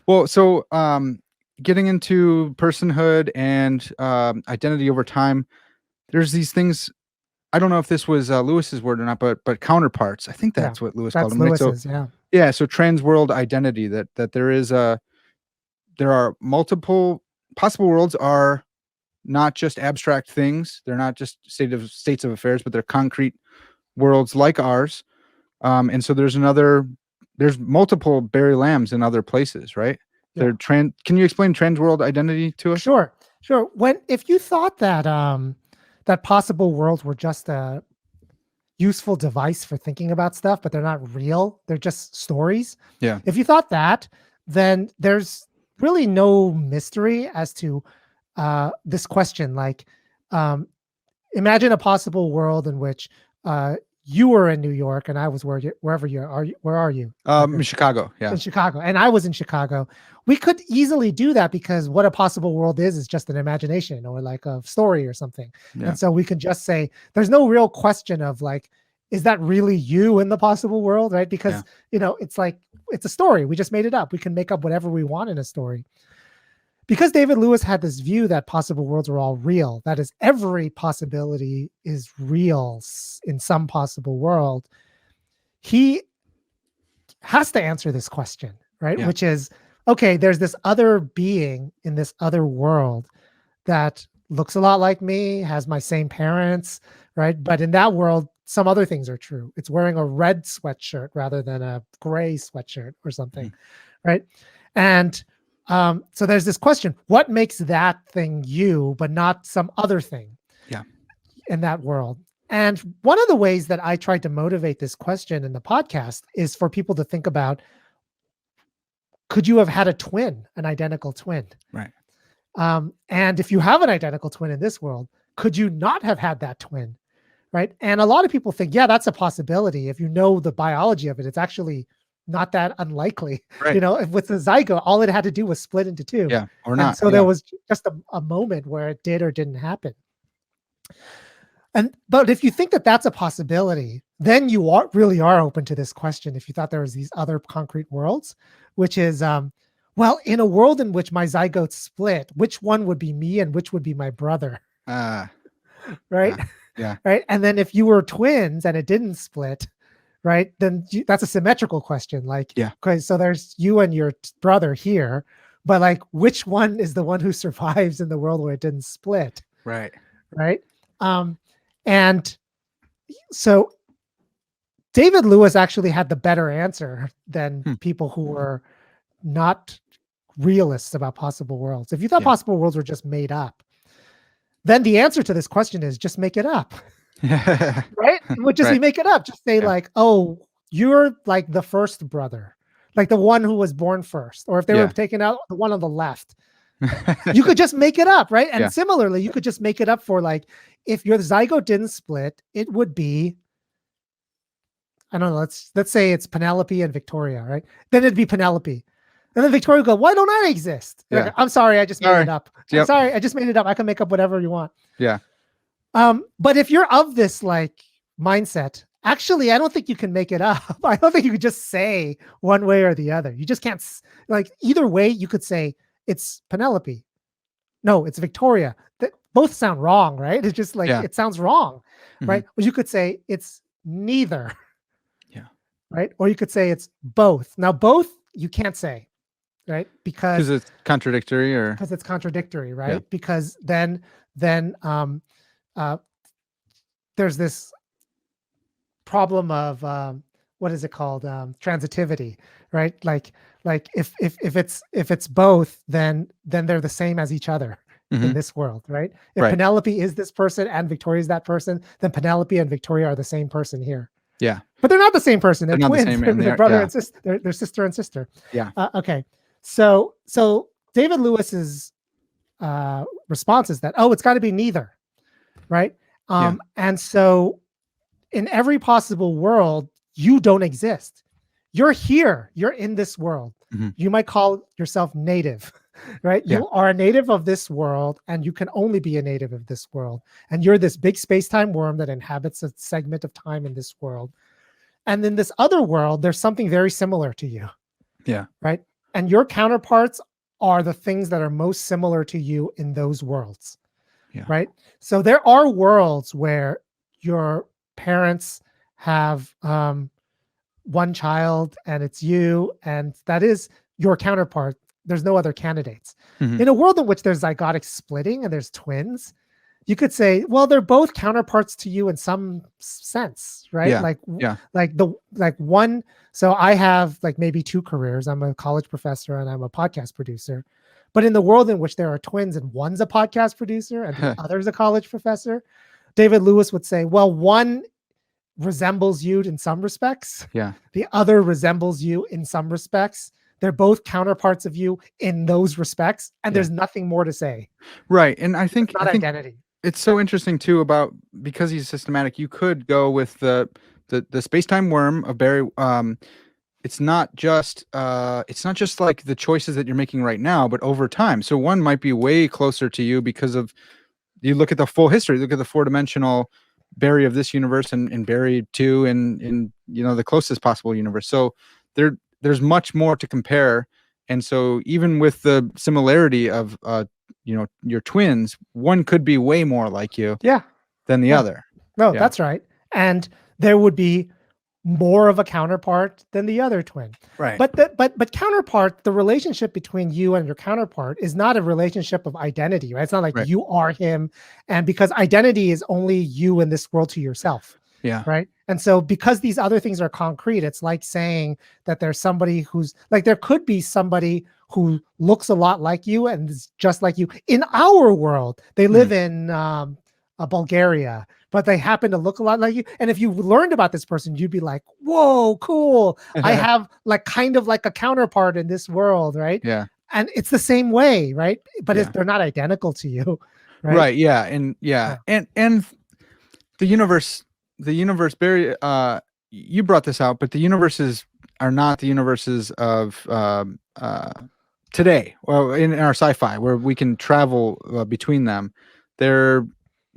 Well, so getting into personhood and identity over time, there's these things. I don't know if this was Lewis's word or not, but counterparts. I think Yeah, that's what Lewis called that's them, right? So Lewis's. Yeah, yeah, so trans world identity, that there are multiple possible worlds, are not just abstract things. They're not just states of affairs, but they're concrete worlds like ours. And so there's multiple Barry Lambs in other places, right? yeah. Can you explain trans world identity to us? Sure, sure. If you thought that that possible worlds were just a useful device for thinking about stuff, but they're not real, they're just stories. Yeah. If you thought that, then there's really no mystery as to this question. Like, um, imagine a possible world in which you were in New York and I was wherever you are. Where are you? Like In Chicago. Yeah. in Chicago, and I was in Chicago. We could easily do that because what a possible world is just an imagination or like a story or something. Yeah. And so we can just say there's no real question of like, is that really you in the possible world, right? Yeah. Because it's like it's a story. We just made it up. We can make up whatever we want in a story. Because David Lewis had this view that possible worlds are all real, that is, every possibility is real in some possible world, he has to answer this question, right? Yeah. Which is, okay, there's this other being in this other world that looks a lot like me, has my same parents, right? But in that world, some other things are true. It's wearing a red sweatshirt rather than a gray sweatshirt or something, right? And so there's this question: what makes that thing you, but not some other thing? Yeah. In that world. And one of the ways that I tried to motivate this question in the podcast is for people to think about, could you have had a twin, an identical twin? Right. And if you have an identical twin in this world, could you not have had that twin? Right. And a lot of people think, yeah, that's a possibility. If you know the biology of it, it's actually not that unlikely. Right. If with the zygote, all it had to do was split into two. Yeah. Or And not. so Yeah. there was just a moment where it did or didn't happen. But if you think that that's a possibility, then you really are open to this question. If you thought there was these other concrete worlds, which is, well, in a world in which my zygotes split, which one would be me and which would be my brother? Right? Yeah. Right. And then if you were twins and it didn't split, right, then that's a symmetrical question. Like, Yeah. okay, so there's you and your brother here, but like, which one is the one who survives in the world where it didn't split? Right. Right. And so David Lewis actually had the better answer than people who were not realists about possible worlds. If you thought possible worlds were just made up, then the answer to this question is just make it up. Right? It would just be make it up. Just say like, oh, you're like the first brother, like the one who was born first. Or if they were taking out the one on the left, you could just make it up, right? And similarly, you could just make it up for like, if your zygote didn't split, it would be, I don't know, let's say it's Penelope and Victoria, right? Then it'd be Penelope. And then Victoria would go, why don't I exist? Yeah. Like, I'm sorry, I just made it up. Yep. I'm sorry, I just made it up. I can make up whatever you want. Yeah. But if you're of this like mindset, actually, I don't think you can make it up. I don't think you could just say one way or the other. You just can't, like, either way, you could say it's Penelope. No, it's Victoria. Both sound wrong, right? It's just like, it sounds wrong, right? Well, you could say it's neither. Yeah. Right. Or you could say it's both. Now, both you can't say, right? Because it's contradictory, or because it's contradictory, right? Yeah. Because then there's this problem of what is it called? Transitivity, right? Like if it's both, then they're the same as each other in this world, right? If Penelope is this person and Victoria is that person, then Penelope and Victoria are the same person here. Yeah, but they're not the same person. They're twins. They're brother and sister. They're sister and sister. Yeah. Okay. So David Lewis's response is that, oh, it's got to be neither, right? And so in every possible world, you don't exist. You're here. You're in this world. You might call yourself native, right? Yeah. You are a native of this world, and you can only be a native of this world. And you're this big space-time worm that inhabits a segment of time in this world. And in this other world, there's something very similar to you. Yeah. Right. and your counterparts are the things that are most similar to you in those worlds. Yeah. Right. So there are worlds where your parents have one child and it's you, and that is your counterpart. There's no other candidates. Mhm. In a world in which there's zygotic splitting and there's twins, you could say, well, they're both counterparts to you in some sense, right? Yeah. Yeah. Like one. So I have like maybe two careers. I'm a college professor and I'm a podcast producer. But in the world in which there are twins and one's a podcast producer and the other's a college professor, David Lewis would say, well, one resembles you in some respects. Yeah. The other resembles you in some respects. They're both counterparts of you in those respects. And Yeah. there's nothing more to say. Right. And I It's think not identity. it's so interesting too about, because he's systematic, you could go with the space-time worm of Barry. It's not just like the choices that you're making right now, but over time. So one might be way closer to you because of, you look at the full history, look at the four-dimensional Barry of this universe and Barry 2 in the closest possible universe. So there's much more to compare. And so even with the similarity of your twins, one could be way more like you Yeah. than the Yeah. other. No, Yeah. that's right. And there would be more of a counterpart than the other twin. Right. But counterpart, the relationship between you and your counterpart is not a relationship of identity, right? It's not like Right. you are him, and because identity is only you in this world to yourself. Yeah. Right. And so because these other things are concrete, it's like saying that there's somebody who's like, there could be somebody who looks a lot like you and is just like you in our world. They live in Bulgaria, but they happen to look a lot like you. And if you learned about this person, you'd be like, whoa, cool. I have like kind of like a counterpart in this world. Right. Yeah. And it's the same way. Right. But Yeah. they're not identical to you. Right. Right. Yeah. And and the universe, Barry, you brought this out, but the universes are not the universes of today, well, in our sci-fi, where we can travel between them. They're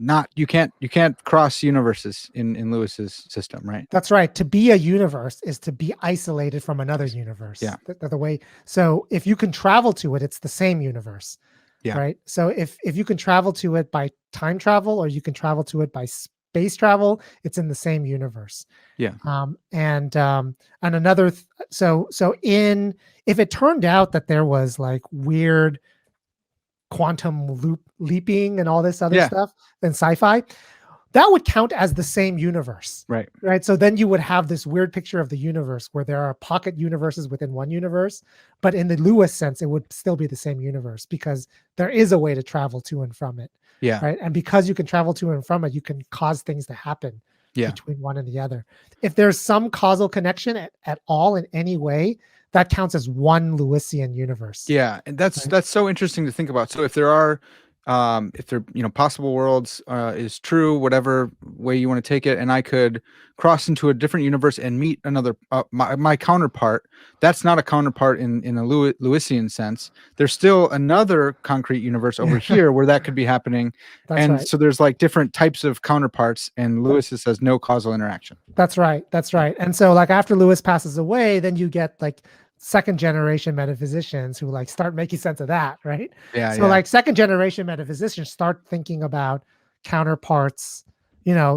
not. You can't cross universes in Lewis's system, right? That's right. To be a universe is to be isolated from another universe. Yeah. The way. So if you can travel to it, it's the same universe. Yeah. Right. So if you can travel to it by time travel, or you can travel to it by space travel, it's in the same universe. Yeah. And another. So in, if it turned out that there was like weird quantum leaping and all this other stuff in sci-fi, that would count as the same universe. Right. Right. So then you would have this weird picture of the universe where there are pocket universes within one universe. But in the Lewis sense, it would still be the same universe because there is a way to travel to and from it. Yeah. Right. And because you can travel to and from it, you can cause things to happen between one and the other. If there's some causal connection at all in any way, that counts as one Lewisian universe. Yeah. And that's so interesting to think about. So if there are, if they're, possible worlds is true, whatever way you want to take it, and I could cross into a different universe and meet another my counterpart. That's not a counterpart in a Lewisian sense. There's still another concrete universe over here where that could be happening. That's and right. so there's like different types of counterparts, and Lewis says no causal interaction. That's right. That's right. And so like after Lewis passes away, then you get like second generation metaphysicians who like start making sense of that, right? Yeah. So like second generation metaphysicians start thinking about counterparts,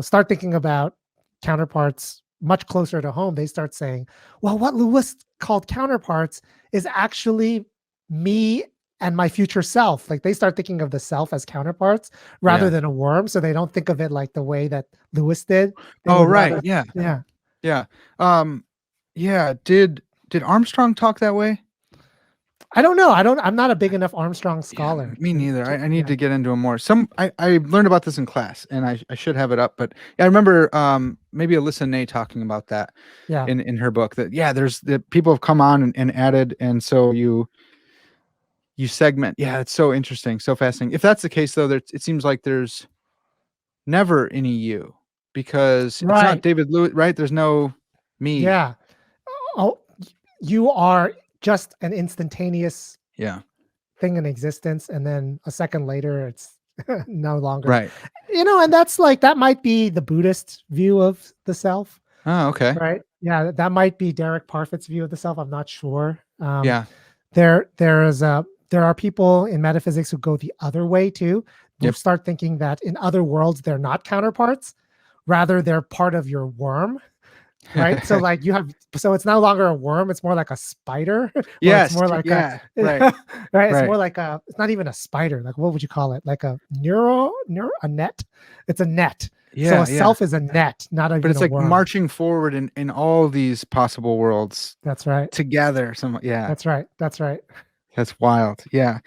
start thinking about counterparts much closer to home. They start saying, well, what Lewis called counterparts is actually me and my future self. Like they start thinking of the self as counterparts rather than a worm. So they don't think of it like the way that Lewis did. Oh, right. Yeah. Yeah. Yeah. Yeah. Did Armstrong talk that way? I don't know. I'm not a big enough Armstrong scholar. Yeah, me neither. I need to get into him more. I learned about this in class, and I should have it up. But I remember maybe Alyssa Ney talking about that in her book, that there's the people have come on and added, and so you segment. Yeah, it's so interesting, so fascinating. If that's the case, though, it seems like there's never any you, because it's not David Lewis, right? There's no me. Yeah. Oh, you are just an instantaneous thing in existence, and then a second later it's no longer. Right. And that's like, that might be the Buddhist view of the self. Oh, okay. Right. Yeah, that might be Derek Parfit's view of the self. I'm not sure. there are people in metaphysics who go the other way too, who Yep. start thinking that in other worlds they're not counterparts, rather they're part of your worm, right? So like so it's no longer a worm, it's more like a spider, or it's Yes. more like a Yeah. Right. right, it's Right. more like it's not even a spider. Like what would you call it? Like a a net? It's a net. So Yeah. a Yeah. self is a net, not But even it's a like worm. marching forward in all these possible worlds That's right. together. Some, yeah, That's right. That's right. that's wild. Yeah.